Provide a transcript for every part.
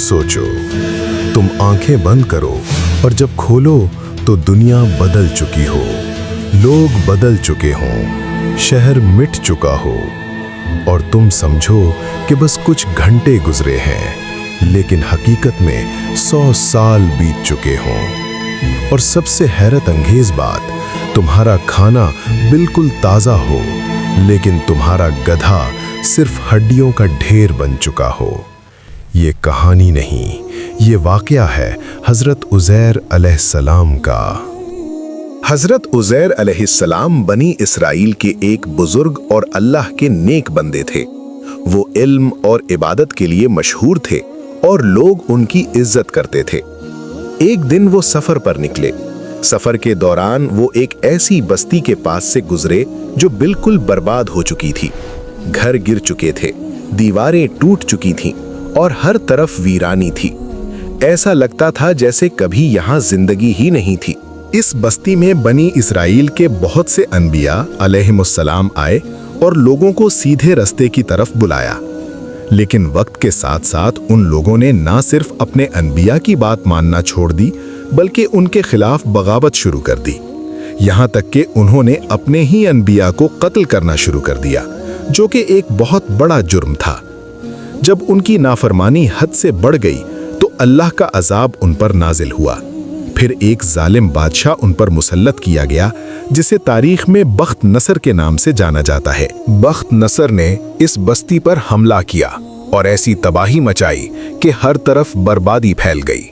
सोचो, तुम आंखें बंद करो और जब खोलो तो दुनिया बदल चुकी हो, लोग बदल चुके हों, शहर मिट चुका हो और तुम समझो कि बस कुछ घंटे गुजरे हैं, लेकिन हकीकत में 100 साल बीत चुके हों। और सबसे हैरत अंगेज बात, तुम्हारा खाना बिल्कुल ताज़ा हो, लेकिन तुम्हारा गधा सिर्फ हड्डियों का ढेर बन चुका हो। ये कहानी नहीं, ये वाक़या है हज़रत उज़ैर अलैहिस्सलाम का। हज़रत उज़ैर अलैहिस्सलाम बनी इसराइल के एक बुजुर्ग और अल्लाह के नेक बंदे थे। वो इल्म और इबादत के लिए मशहूर थे और लोग उनकी इज्जत करते थे। एक दिन वो सफ़र पर निकले। सफ़र के दौरान वो एक ऐसी बस्ती के पास से गुजरे जो बिल्कुल बर्बाद हो चुकी थी। घर गिर चुके थे, दीवारें टूट चुकी थीं और हर तरफ वीरानी थी। ऐसा लगता था जैसे कभी यहाँ जिंदगी ही नहीं थी। इस बस्ती में बनी इसराइल के बहुत से अनबिया अलैहिमुस्सलाम आए और लोगों को सीधे रास्ते की तरफ बुलाया। लेकिन वक्त के साथ साथ उन लोगों ने ना सिर्फ अपने अनबिया की बात मानना छोड़ दी, बल्कि उनके खिलाफ बगावत शुरू कर दी। यहाँ तक कि उन्होंने अपने ही अनबिया को कत्ल करना शुरू कर दिया, जो कि एक बहुत बड़ा जुर्म था। जब उनकी नाफरमानी हद से बढ़ गई तो अल्लाह का अजाब उन पर नाजिल हुआ। फिर एक जालिम बादशाह उन पर मुसल्लत किया गया, जिसे तारीख में बख्त नसर के नाम से जाना जाता है। बख्त नसर ने इस बस्ती पर हमला किया और ऐसी तबाही मचाई कि हर तरफ बर्बादी फैल गई।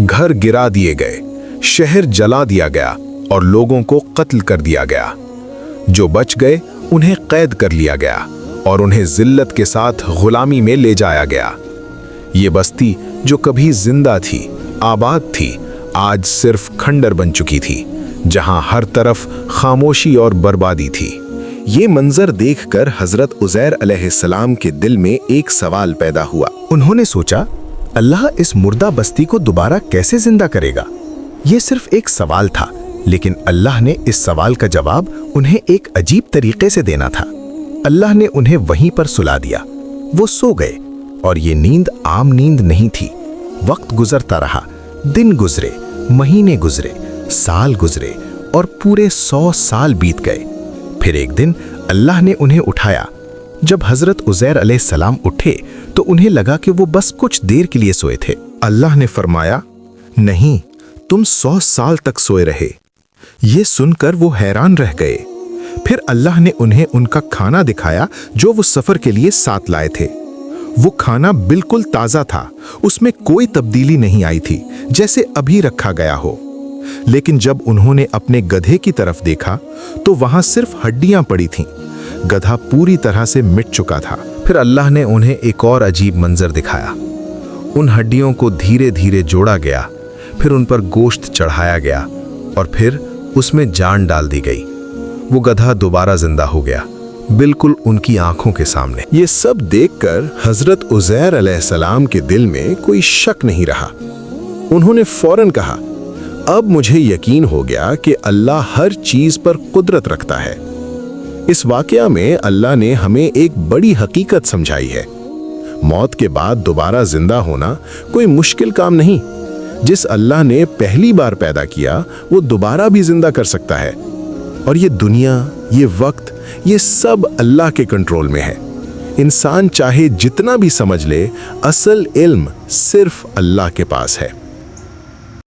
घर गिरा दिए गए, शहर जला दिया गया और लोगों को कत्ल कर दिया गया। जो बच गए उन्हें कैद कर लिया गया और उन्हें जिल्लत के साथ गुलामी में ले जाया गया। ये बस्ती जो कभी जिंदा थी, आबाद थी, आज सिर्फ खंडर बन चुकी थी, जहां हर तरफ खामोशी और बर्बादी थी। ये मंजर देखकर हजरत उज़ैर अलैहिस्सलाम के दिल में एक सवाल पैदा हुआ। उन्होंने सोचा, अल्लाह इस मुर्दा बस्ती को दोबारा कैसे जिंदा करेगा? ये सिर्फ एक सवाल था, लेकिन अल्लाह ने इस सवाल का जवाब उन्हें एक अजीब तरीके से देना था। अल्लाह ने उन्हें वहीं पर सुला दिया। वो सो गए और ये नींद आम नींद नहीं थी। वक्त गुजरता रहा, दिन गुजरे, महीने गुजरे, साल गुजरे और पूरे 100 साल बीत गए। फिर एक दिन अल्लाह ने उन्हें उठाया। जब हजरत उज़ैर अलैहिस्सलाम उठे तो उन्हें लगा कि वो बस कुछ देर के लिए सोए थे। अल्लाह ने फरमाया, नहीं, तुम 100 साल तक सोए रहे। ये सुनकर वो हैरान रह गए। फिर अल्लाह ने उन्हें उनका खाना दिखाया जो वो सफर के लिए साथ लाए थे। वो खाना बिल्कुल ताज़ा था, उसमें कोई तब्दीली नहीं आई थी, जैसे अभी रखा गया हो। लेकिन जब उन्होंने अपने गधे की तरफ देखा तो वहां सिर्फ हड्डियां पड़ी थीं। गधा पूरी तरह से मिट चुका था। फिर अल्लाह ने उन्हें एक और अजीब मंजर दिखाया। उन हड्डियों को धीरे धीरे जोड़ा गया, फिर उन पर गोश्त चढ़ाया गया और फिर उसमें जान डाल दी गई। वो गधा दोबारा जिंदा हो गया, बिल्कुल उनकी आंखों के सामने। ये सब देखकर हजरत उज़ैर अलैहिस्सलाम के दिल में कोई शक नहीं रहा। उन्होंने फौरन कहा, अब मुझे यकीन हो गया कि अल्लाह हर चीज पर कुदरत रखता है। इस वाकया में अल्लाह ने हमें एक बड़ी हकीकत समझाई है। मौत के बाद दोबारा जिंदा होना कोई मुश्किल काम नहीं। जिस अल्लाह ने पहली बार पैदा किया वो दोबारा भी जिंदा कर सकता है। और ये दुनिया, ये वक्त, ये सब अल्लाह के कंट्रोल में है। इंसान चाहे जितना भी समझ ले, असल इल्म सिर्फ अल्लाह के पास है।